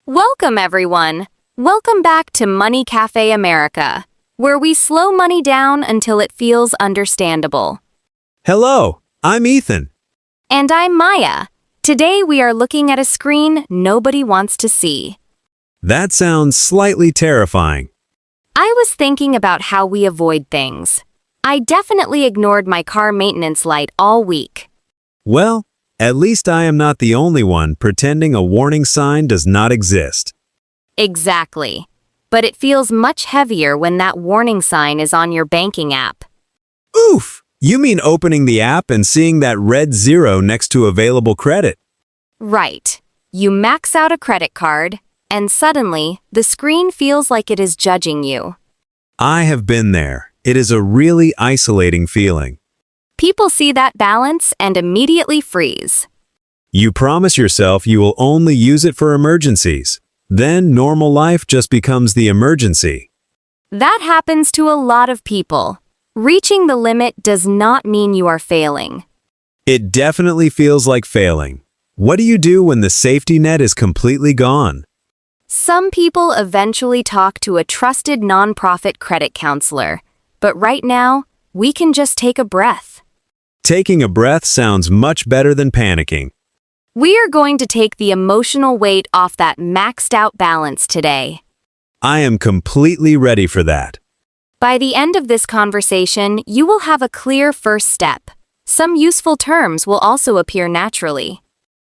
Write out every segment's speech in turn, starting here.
Welcome, everyone. Welcome back to Money Cafe America, where we slow money down until it feels understandable. Hello, I'm Ethan. And I'm Maya. Today we are looking at a screen nobody wants to see. That sounds slightly terrifying. I was thinking about how we avoid things. I definitely ignored my car maintenance light all week. Well, at least I am not the only one pretending a warning sign does not exist. Exactly. But it feels much heavier when that warning sign is on your banking app. Oof! You mean opening the app and seeing that red zero next to available credit? Right. You max out a credit card, and suddenly, the screen feels like it is judging you. I have been there. It is a really isolating feeling. People see that balance and immediately freeze. You promise yourself you will only use it for emergencies. Then normal life just becomes the emergency. That happens to a lot of people. Reaching the limit does not mean you are failing. It definitely feels like failing. What do you do when the safety net is completely gone? Some people eventually talk to a trusted nonprofit credit counselor, but right now, we can just take a breath. Taking a breath sounds much better than panicking. We are going to take the emotional weight off that maxed out balance today. I am completely ready for that. By the end of this conversation, you will have a clear first step. Some useful terms will also appear naturally.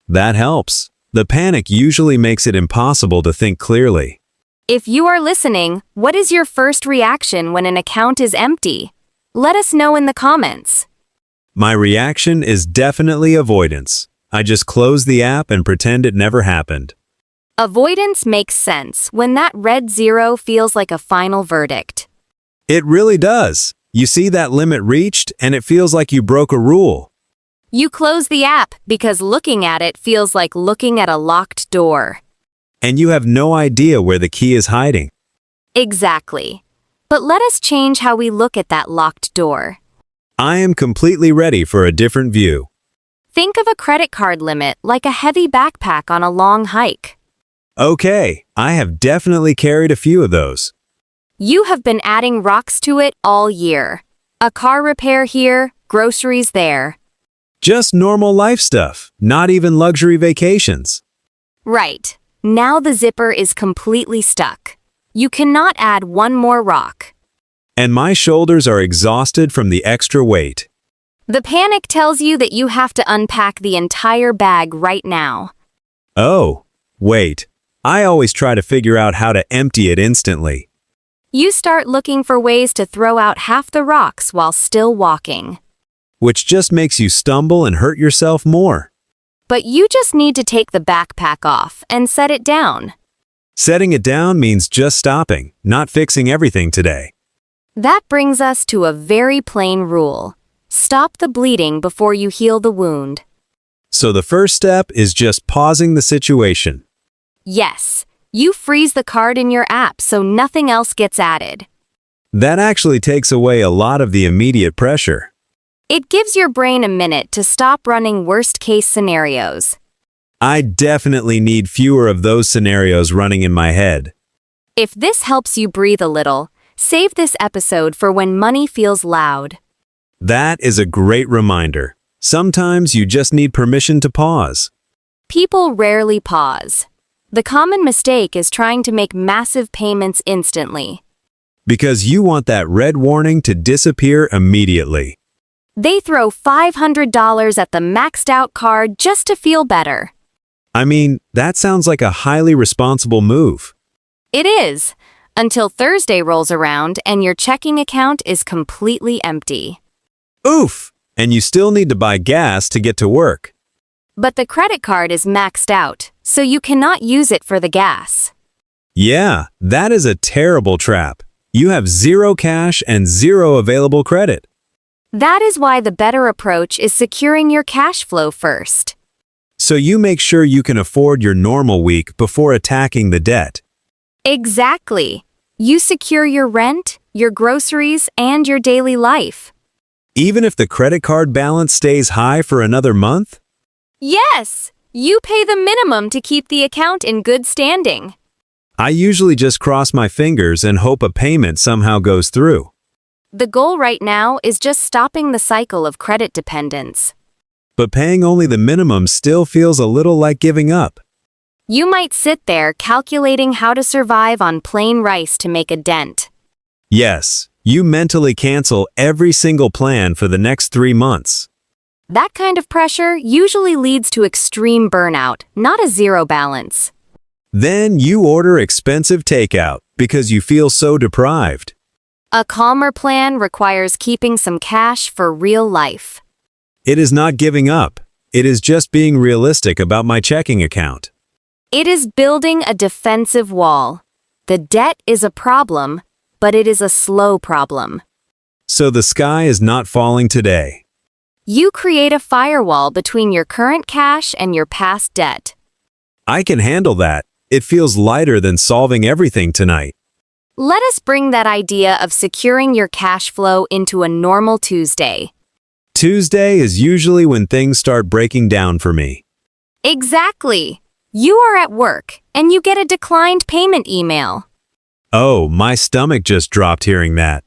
That helps. The panic usually makes it impossible to think clearly. If you are listening, what is your first reaction when an account is empty? Let us know in the comments. My reaction is definitely avoidance. I just close the app and pretend it never happened. Avoidance makes sense when that red zero feels like a final verdict. It really does. You see that limit reached and it feels like you broke a rule. You close the app because looking at it feels like looking at a locked door. And you have no idea where the key is hiding. Exactly. But let us change how we look at that locked door. I am completely ready for a different view. Think of a credit card limit like a heavy backpack on a long hike. Okay, I have definitely carried a few of those. You have been adding rocks to it all year. A car repair here, groceries there. Just normal life stuff, not even luxury vacations. Right. Now the zipper is completely stuck. You cannot add one more rock. And my shoulders are exhausted from the extra weight. The panic tells you that you have to unpack the entire bag right now. Oh, wait. I always try to figure out how to empty it instantly. You start looking for ways to throw out half the rocks while still walking. Which just makes you stumble and hurt yourself more. But you just need to take the backpack off and set it down. Setting it down means just stopping, not fixing everything today. That brings us to a very plain rule. Stop the bleeding before you heal the wound. So the first step is just pausing the situation. Yes, you freeze the card in your app so nothing else gets added. That actually takes away a lot of the immediate pressure. It gives your brain a minute to stop running worst-case scenarios. I definitely need fewer of those scenarios running in my head. If this helps you breathe a little, save this episode for when money feels loud. That is a great reminder. Sometimes you just need permission to pause. People rarely pause. The common mistake is trying to make massive payments instantly. Because you want that red warning to disappear immediately. They throw $500 at the maxed out card just to feel better. I mean, that sounds like a highly responsible move. It is, until Thursday rolls around and your checking account is completely empty. Oof! And you still need to buy gas to get to work. But the credit card is maxed out, so you cannot use it for the gas. Yeah, that is a terrible trap. You have zero cash and zero available credit. That is why the better approach is securing your cash flow first. So you make sure you can afford your normal week before attacking the debt. Exactly. You secure your rent, your groceries, and your daily life. Even if the credit card balance stays high for another month? Yes! You pay the minimum to keep the account in good standing. I usually just cross my fingers and hope a payment somehow goes through. The goal right now is just stopping the cycle of credit dependence. But paying only the minimum still feels a little like giving up. You might sit there calculating how to survive on plain rice to make a dent. Yes, you mentally cancel every single plan for the next 3 months. That kind of pressure usually leads to extreme burnout, not a zero balance. Then you order expensive takeout because you feel so deprived. A calmer plan requires keeping some cash for real life. It is not giving up. It is just being realistic about my checking account. It is building a defensive wall. The debt is a problem, but it is a slow problem. So the sky is not falling today. You create a firewall between your current cash and your past debt. I can handle that. It feels lighter than solving everything tonight. Let us bring that idea of securing your cash flow into a normal Tuesday. Tuesday is usually when things start breaking down for me. Exactly. You are at work, and you get a declined payment email. Oh, my stomach just dropped hearing that.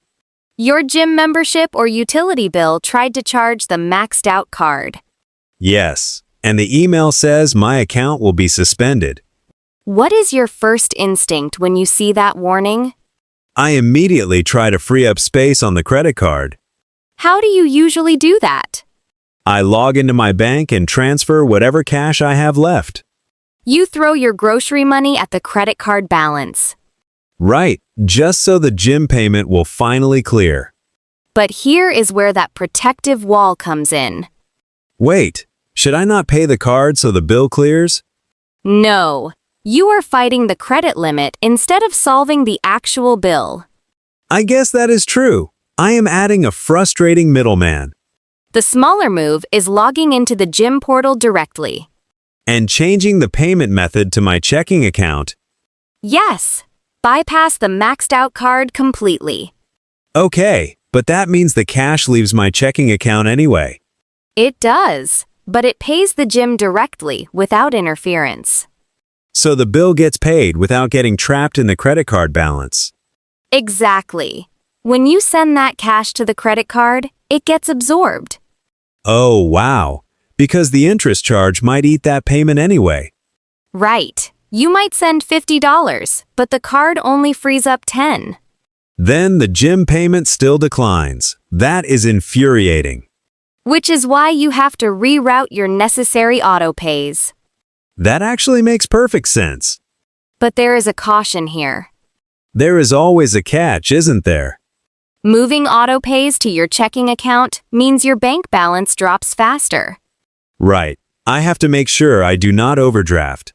Your gym membership or utility bill tried to charge the maxed-out card. Yes, and the email says my account will be suspended. What is your first instinct when you see that warning? I immediately try to free up space on the credit card. How do you usually do that? I log into my bank and transfer whatever cash I have left. You throw your grocery money at the credit card balance. Right, just so the gym payment will finally clear. But here is where that protective wall comes in. Wait, should I not pay the card so the bill clears? No, you are fighting the credit limit instead of solving the actual bill. I guess that is true. I am adding a frustrating middleman. The smaller move is logging into the gym portal directly. And changing the payment method to my checking account. Yes, bypass the maxed-out card completely. Okay, but that means the cash leaves my checking account anyway. It does, but it pays the gym directly without interference. So the bill gets paid without getting trapped in the credit card balance. Exactly. When you send that cash to the credit card, it gets absorbed. Oh, wow. Because the interest charge might eat that payment anyway. Right. You might send $50, but the card only frees up $10. Then the gym payment still declines. That is infuriating. Which is why you have to reroute your necessary autopays. That actually makes perfect sense. But there is a caution here. There is always a catch, isn't there? Moving autopays to your checking account means your bank balance drops faster. Right. I have to make sure I do not overdraft.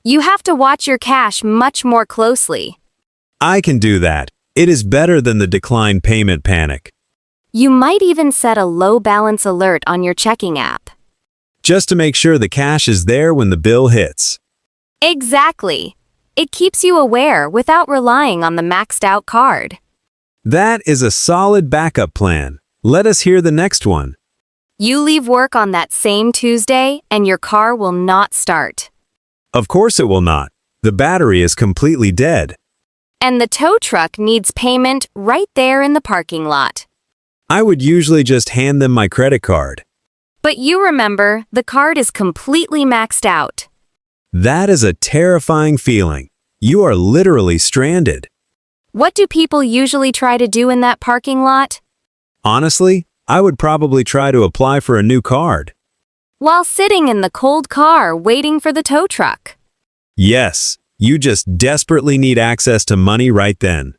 You have to watch your cash much more closely. I can do that. It is better than the decline payment panic. You might even set a low balance alert on your checking app. Just to make sure the cash is there when the bill hits. Exactly. It keeps you aware without relying on the maxed-out card. That is a solid backup plan. Let us hear the next one. You leave work on that same Tuesday, and your car will not start. Of course it will not. The battery is completely dead. And the tow truck needs payment right there in the parking lot. I would usually just hand them my credit card. But you remember, the card is completely maxed out. That is a terrifying feeling. You are literally stranded. What do people usually try to do in that parking lot? Honestly, I would probably try to apply for a new card. While sitting in the cold car waiting for the tow truck. Yes, you just desperately need access to money right then.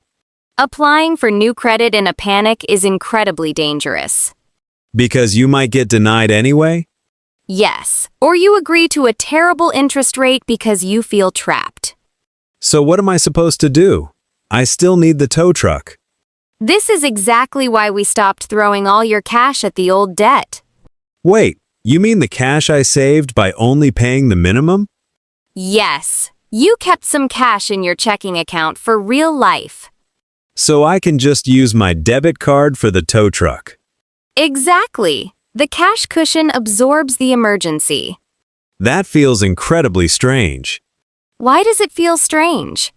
Applying for new credit in a panic is incredibly dangerous. Because you might get denied anyway? Yes, or you agree to a terrible interest rate because you feel trapped. So what am I supposed to do? I still need the tow truck. This is exactly why we stopped throwing all your cash at the old debt. Wait, you mean the cash I saved by only paying the minimum? Yes, you kept some cash in your checking account for real life. So I can just use my debit card for the tow truck. Exactly. The cash cushion absorbs the emergency. That feels incredibly strange. Why does it feel strange?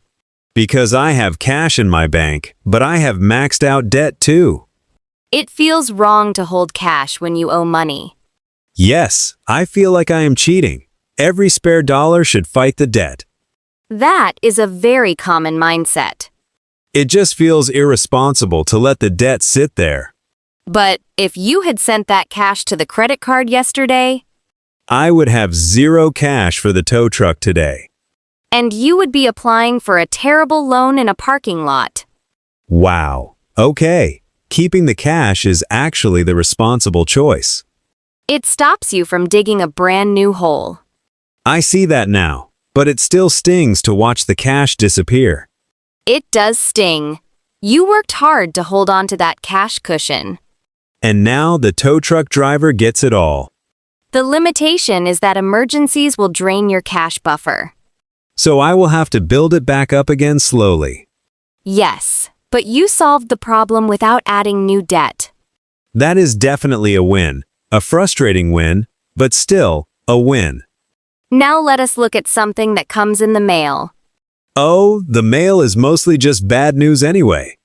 Because I have cash in my bank, but I have maxed out debt too. It feels wrong to hold cash when you owe money. Yes, I feel like I am cheating. Every spare dollar should fight the debt. That is a very common mindset. It just feels irresponsible to let the debt sit there. But if you had sent that cash to the credit card yesterday, I would have zero cash for the tow truck today. and you would be applying for a terrible loan in a parking lot. Wow. Okay. Keeping the cash is actually the responsible choice. It stops you from digging a brand new hole. I see that now, but it still stings to watch the cash disappear. It does sting. You worked hard to hold on to that cash cushion. And now the tow truck driver gets it all. The limitation is that emergencies will drain your cash buffer. So I will have to build it back up again slowly. Yes, but you solved the problem without adding new debt. That is definitely a win. A frustrating win, but still a win. Now let us look at something that comes in the mail. Oh, the mail is mostly just bad news anyway.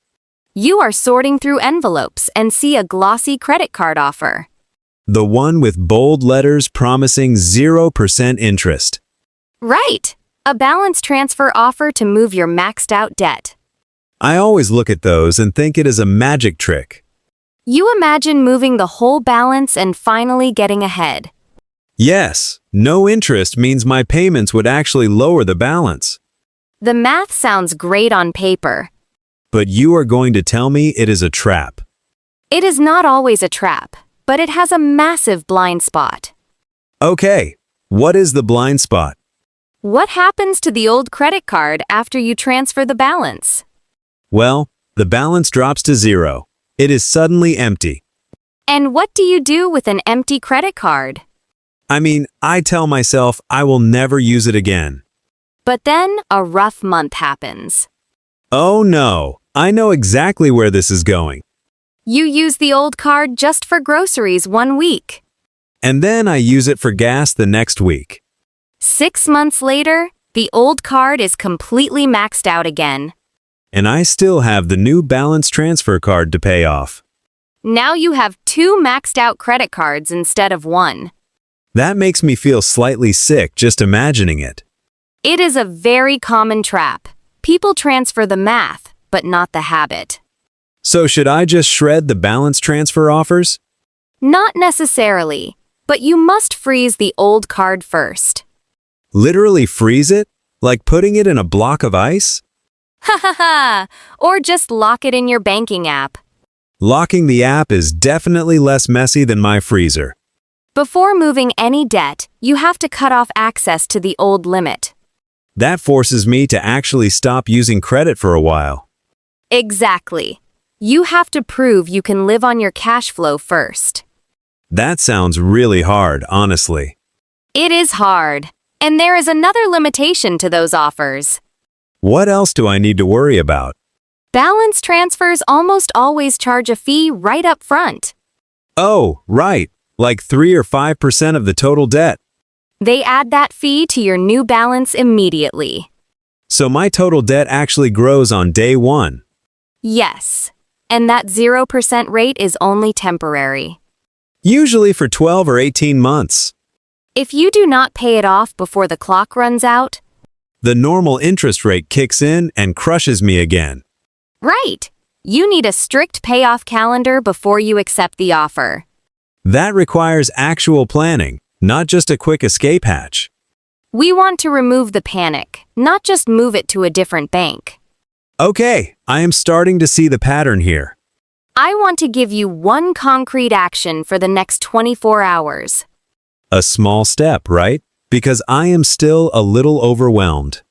You are sorting through envelopes and see a glossy credit card offer. The one with bold letters promising 0% interest. Right! A balance transfer offer to move your maxed out debt. I always look at those and think it is a magic trick. You imagine moving the whole balance and finally getting ahead. Yes, no interest means my payments would actually lower the balance. The math sounds great on paper. But you are going to tell me it is a trap. It is not always a trap, but it has a massive blind spot. Okay, what is the blind spot? What happens to the old credit card after you transfer the balance? Well, the balance drops to 0. It is suddenly empty. And what do you do with an empty credit card? I tell myself I will never use it again. But then a rough month happens. Oh no, I know exactly where this is going. You use the old card just for groceries 1 week. And then I use it for gas the next week. 6 months later, the old card is completely maxed out again. And I still have the new balance transfer card to pay off. Now you have 2 maxed out credit cards instead of 1. That makes me feel slightly sick just imagining it. It is a very common trap. People transfer the math, but not the habit. So should I just shred the balance transfer offers? Not necessarily, but you must freeze the old card first. Literally freeze it? Like putting it in a block of ice? Ha ha ha! Or just lock it in your banking app. Locking the app is definitely less messy than my freezer. Before moving any debt, you have to cut off access to the old limit. That forces me to actually stop using credit for a while. Exactly. You have to prove you can live on your cash flow first. That sounds really hard, honestly. It is hard. And there is another limitation to those offers. What else do I need to worry about? Balance transfers almost always charge a fee right up front. Oh, right. Like 3 or 5% of the total debt. They add that fee to your new balance immediately. So my total debt actually grows on day 1. Yes. And that 0% rate is only temporary. Usually for 12 or 18 months. If you do not pay it off before the clock runs out, The normal interest rate kicks in and crushes me again. right, you need a strict payoff calendar before you accept the offer. That requires actual planning, not just a quick escape hatch. We want to remove the panic, not just move it to a different bank. Okay, I am starting to see the pattern here. I want to give you one concrete action for the next 24 hours. A small step, right? Because I am still a little overwhelmed.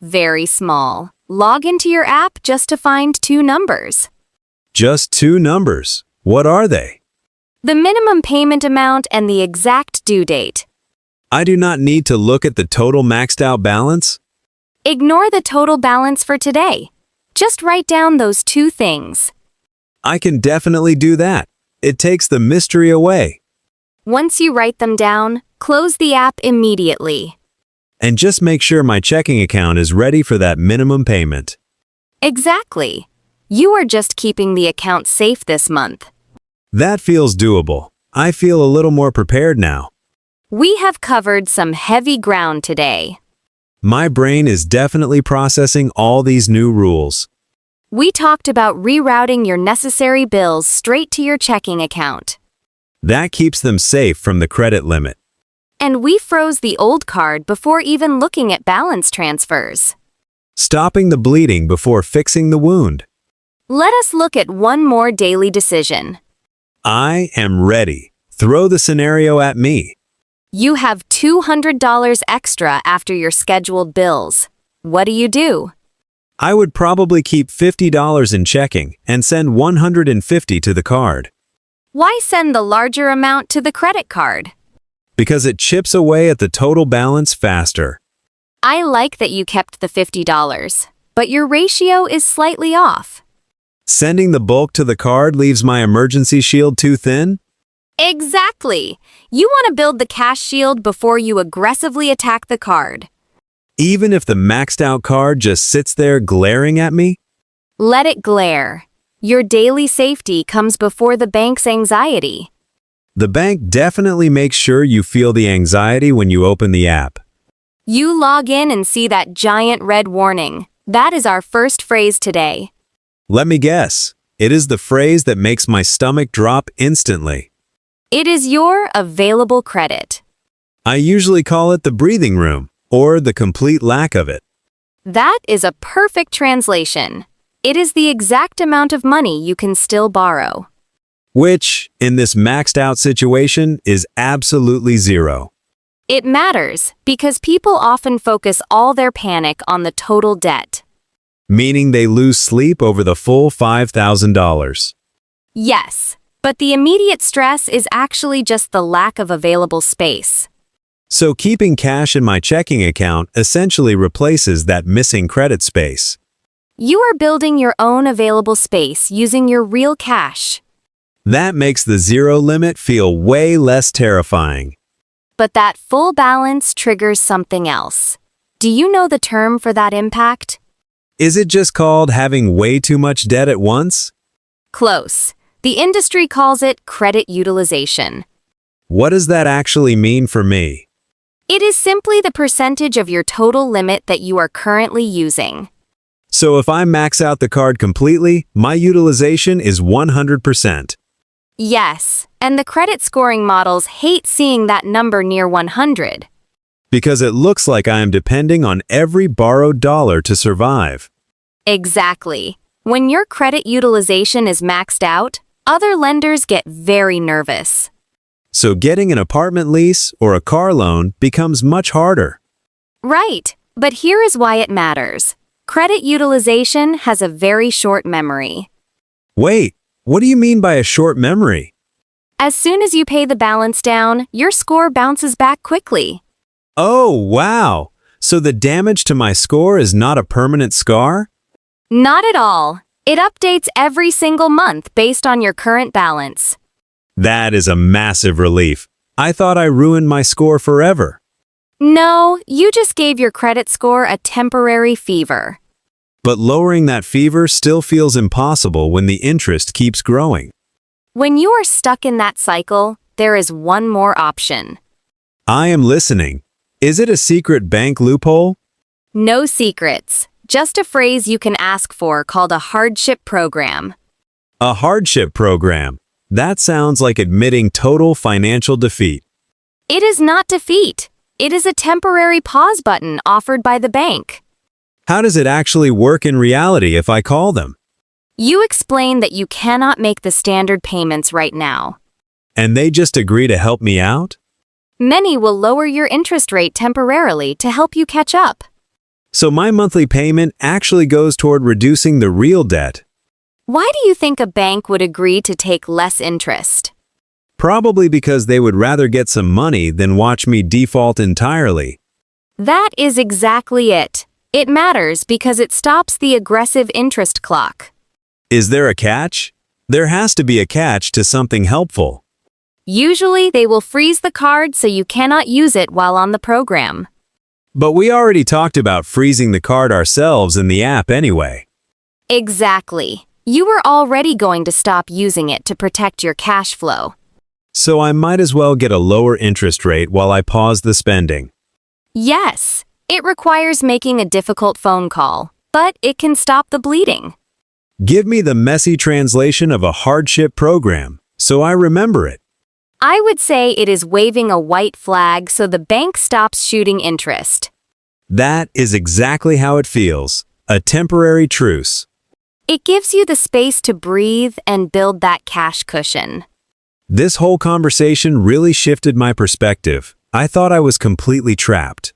Very small. Log into your app just to find 2 numbers. Just 2 numbers. What are they? The minimum payment amount and the exact due date. I do not need to look at the total maxed out balance. Ignore the total balance for today. Just write down those 2 things. I can definitely do that. It takes the mystery away. Once you write them down, Close the app immediately. And just make sure my checking account is ready for that minimum payment. Exactly. You are just keeping the account safe this month. That feels doable. I feel a little more prepared now. We have covered some heavy ground today. My brain is definitely processing all these new rules. We talked about rerouting your necessary bills straight to your checking account. That keeps them safe from the credit limit. And we froze the old card before even looking at balance transfers. Stopping the bleeding before fixing the wound. Let us look at one more daily decision. I am ready. Throw the scenario at me. You have $200 extra after your scheduled bills. What do? I would probably keep $50 in checking and send $150 to the card. Why send the larger amount to the credit card? Because it chips away at the total balance faster. I like that you kept the $50, but your ratio is slightly off. Sending the bulk to the card leaves my emergency shield too thin? Exactly. You want to build the cash shield before you aggressively attack the card. Even if the maxed out card just sits there glaring at me? Let it glare. Your daily safety comes before the bank's anxiety. The bank definitely makes sure you feel the anxiety when you open the app. You log in and see that giant red warning. That is our first phrase today. Let me guess. It is the phrase that makes my stomach drop instantly. It is your available credit. I usually call it the breathing room, or the complete lack of it. That is a perfect translation. It is the exact amount of money you can still borrow. Which, in this maxed out situation, is absolutely zero. It matters because people often focus all their panic on the total debt. Meaning they lose sleep over the full $5,000. Yes, but the immediate stress is actually just the lack of available space. So keeping cash in my checking account essentially replaces that missing credit space. You are building your own available space using your real cash. That makes the zero limit feel way less terrifying. But that full balance triggers something else. Do you know the term for that impact? Is it just called having way too much debt at once? Close. The industry calls it credit utilization. What does that actually mean for me? It is simply the percentage of your total limit that you are currently using. So if I max out the card completely, my utilization is 100%. Yes, and the credit scoring models hate seeing that number near 100. Because it looks like I am depending on every borrowed dollar to survive. Exactly. When your credit utilization is maxed out, other lenders get very nervous. So getting an apartment lease or a car loan becomes much harder. Right, but here is why it matters. Credit utilization has a very short memory. Wait, what do you mean by a short memory? As soon as you pay the balance down, your score bounces back quickly. Oh, wow! So the damage to my score is not a permanent scar? Not at all. It updates every single month based on your current balance. That is a massive relief. I thought I ruined my score forever. No, you just gave your credit score a temporary fever. But lowering that fever still feels impossible when the interest keeps growing. When you are stuck in that cycle, there is one more option. I am listening. Is it a secret bank loophole? No secrets. Just a phrase you can ask for called a hardship program. A hardship program. That sounds like admitting total financial defeat. It is not defeat. It is a temporary pause button offered by the bank. How does it actually work in reality if I call them? You explain that you cannot make the standard payments right now. And they just agree to help me out? Many will lower your interest rate temporarily to help you catch up. So my monthly payment actually goes toward reducing the real debt. Why do you think a bank would agree to take less interest? Probably because they would rather get some money than watch me default entirely. That is exactly it. It matters because it stops the aggressive interest clock. Is there a catch? There has to be a catch to something helpful. Usually, they will freeze the card so you cannot use it while on the program. But we already talked about freezing the card ourselves in the app anyway. Exactly. You were already going to stop using it to protect your cash flow. So I might as well get a lower interest rate while I pause the spending. Yes, it requires making a difficult phone call, but it can stop the bleeding. Give me the messy translation of a hardship program, so I remember it. I would say it is waving a white flag so the bank stops shooting interest. That is exactly how it feels. A temporary truce. It gives you the space to breathe and build that cash cushion. This whole conversation really shifted my perspective. I thought I was completely trapped.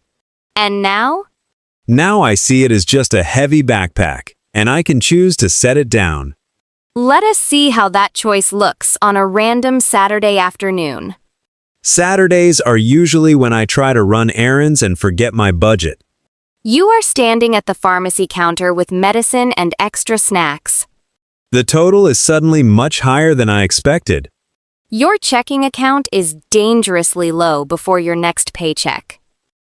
And now? Now I see it as just a heavy backpack, and I can choose to set it down. Let us see how that choice looks on a random Saturday afternoon. Saturdays are usually when I try to run errands and forget my budget. You are standing at the pharmacy counter with medicine and extra snacks. The total is suddenly much higher than I expected. Your checking account is dangerously low before your next paycheck.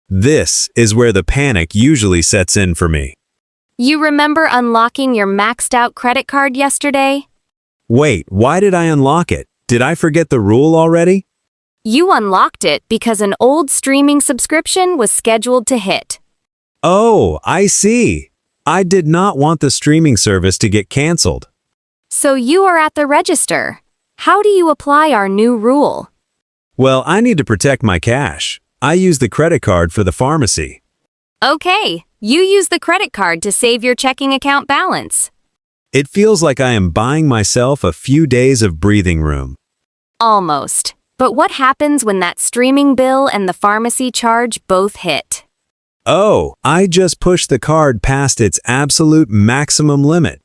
This is where the panic usually sets in for me. You remember unlocking your maxed out credit card yesterday? Wait, why did I unlock it? Did I forget the rule already? You unlocked it because an old streaming subscription was scheduled to hit. Oh, I see. I did not want the streaming service to get canceled. So you are at the register. How do you apply our new rule? Well, I need to protect my cash. I use the credit card for the pharmacy. Okay, you use the credit card to save your checking account balance. It feels like I am buying myself a few days of breathing room. Almost. But what happens when that streaming bill and the pharmacy charge both hit? Oh, I just pushed the card past its absolute maximum limit.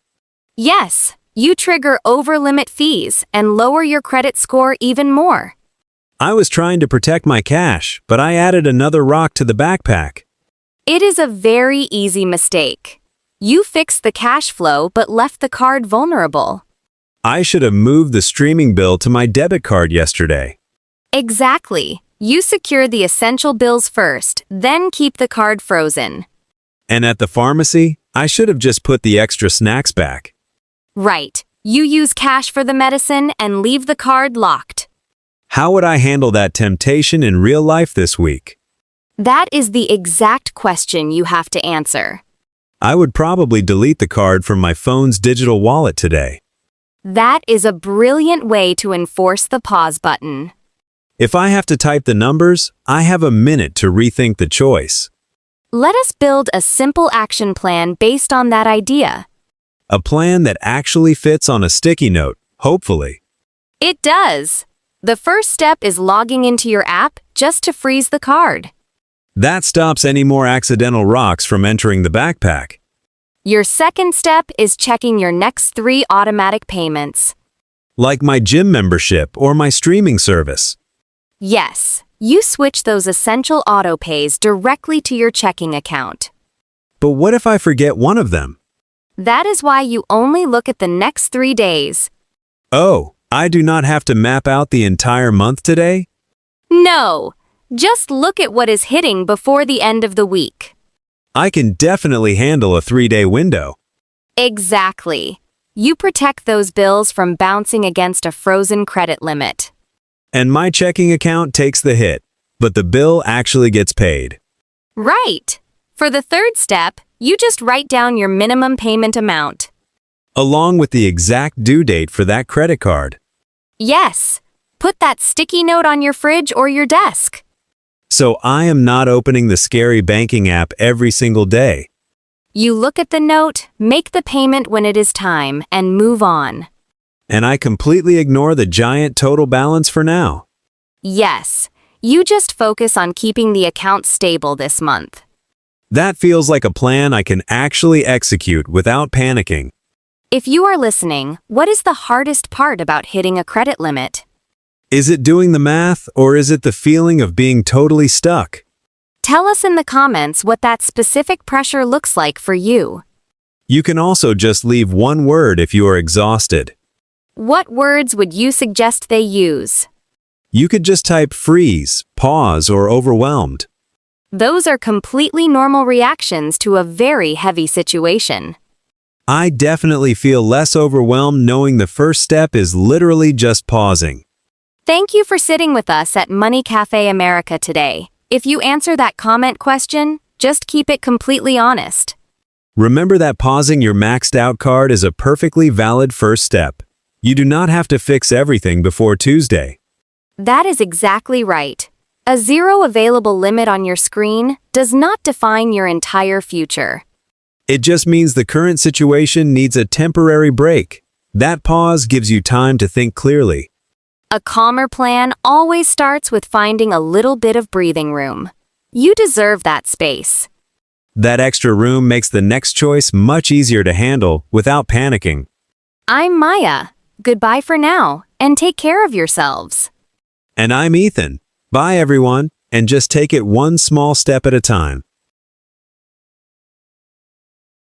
Yes, you trigger over-limit fees and lower your credit score even more. I was trying to protect my cash, but I added another rock to the backpack. It is a very easy mistake. You fixed the cash flow but left the card vulnerable. I should have moved the streaming bill to my debit card yesterday. Exactly. You secure the essential bills first, then keep the card frozen. And at the pharmacy, I should have just put the extra snacks back. Right. You use cash for the medicine and leave the card locked. How would I handle that temptation in real life this week? That is the exact question you have to answer. I would probably delete the card from my phone's digital wallet today. That is a brilliant way to enforce the pause button. If I have to type the numbers, I have a minute to rethink the choice. Let us build a simple action plan based on that idea. A plan that actually fits on a sticky note, hopefully. It does. The first step is logging into your app just to freeze the card. That stops any more accidental rocks from entering the backpack. Your second step is checking your next 3 automatic payments. Like my gym membership or my streaming service. Yes, you switch those essential autopays directly to your checking account. But what if I forget one of them? That is why you only look at the next 3 days. Oh, I do not have to map out the entire month today? No, just look at what is hitting before the end of the week. I can definitely handle a 3-day window. Exactly. You protect those bills from bouncing against a frozen credit limit. And my checking account takes the hit, but the bill actually gets paid. Right. For the third step, you just write down your minimum payment amount. Along with the exact due date for that credit card. Yes. Put that sticky note on your fridge or your desk. So I am not opening the scary banking app every single day. You look at the note, make the payment when it is time, and move on. And I completely ignore the giant total balance for now. Yes. You just focus on keeping the account stable this month. That feels like a plan I can actually execute without panicking. If you are listening, what is the hardest part about hitting a credit limit? Is it doing the math, or is it the feeling of being totally stuck? Tell us in the comments what that specific pressure looks like for you. You can also just leave one word if you are exhausted. What words would you suggest they use? You could just type freeze, pause, or overwhelmed. Those are completely normal reactions to a very heavy situation. I definitely feel less overwhelmed knowing the first step is literally just pausing. Thank you for sitting with us at Money Cafe America today. If you answer that comment question, just keep it completely honest. Remember that pausing your maxed out card is a perfectly valid first step. You do not have to fix everything before Tuesday. That is exactly right. A zero available limit on your screen does not define your entire future. It just means the current situation needs a temporary break. That pause gives you time to think clearly. A calmer plan always starts with finding a little bit of breathing room. You deserve that space. That extra room makes the next choice much easier to handle without panicking. I'm Maya. Goodbye for now, and take care of yourselves. And I'm Ethan. Bye everyone, and just take it one small step at a time.